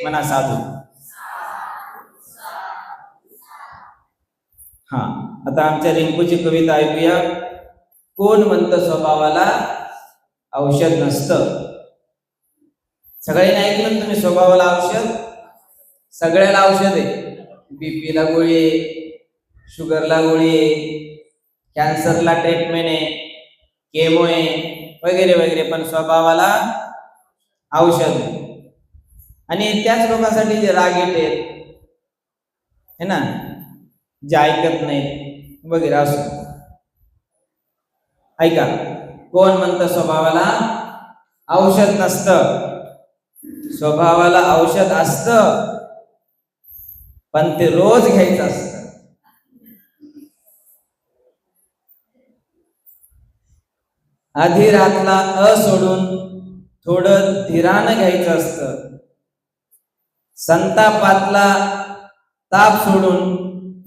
म्हणा साधू. हा, आता आमच्या रिंकूची कविता ऐकूया. कोण म्हणतं स्वभावाला औषध नसतं? सगळ्यांनी ऐकलं तुम्ही, स्वभावाला औषध? सगळ्याला औषध आहे. बीपीला गोळी आहे, शुगरला गोळी आहे, कॅन्सरला ट्रीटमेंट आहे, केमो आहे, वगैरे वगैरे, पण स्वभावाला औषध आहे. आणि त्याच लोकांसाठी जे रागीट आहेत है ना, जे ऐकत नाहीत वगैरे असो. ऐका, कोण म्हणतं स्वभावाला औषध नसतं? स्वभावाला औषध असतं, पण ते रोज घ्यायचं असतं. आधी रातला सोडून थोडं धीरानं घ्यायचं असतं. संतापातला ताप सोडून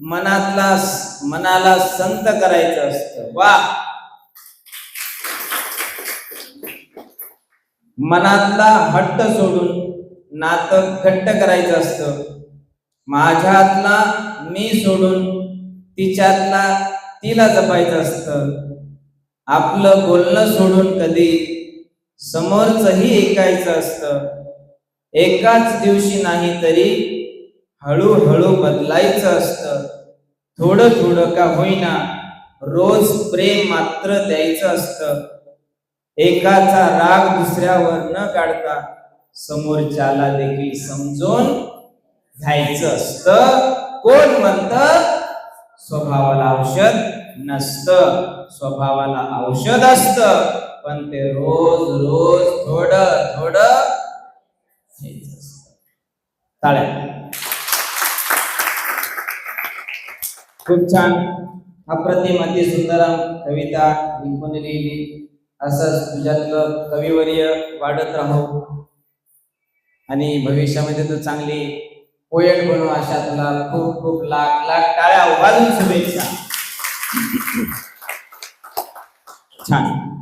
मनाला संत करायचं असतं. वा, मनातला हट्ट सोडून नातं घट्ट करायचं असतं. माझ्यातला मी सोडून तिच्यातला तिला जपायचं असतं. आपलं बोलणं सोडून कधी समोरचंही ऐकायचं असतं. एकाच दिवशी नाही तरी हळूहळू बदलायचं असतं. थोडं थोडं का होईना रोज प्रेम मात्र द्यायचं असतं. एकाचा राग दुसऱ्यावर न काढता समोरच्याला देखील समजून घ्यायचं असतं. कोण म्हणतं स्वभावाला औषध नसतं? स्वभावाला औषध असतं, पण ते रोज रोज थोडं थोडं घ्यायचं असतं. टाळ्या. खूप छान, अप्रतिम, अति सुंदर कविता रिंकूने लिहिली. असंच तुझ्यातलं कविवर्य वाढत राहो आणि भविष्यामध्ये तू चांगली पोएट बनव, अशा तुला खूप खूप लाख लाख टाळ्या वाजून शुभेच्छा. छान.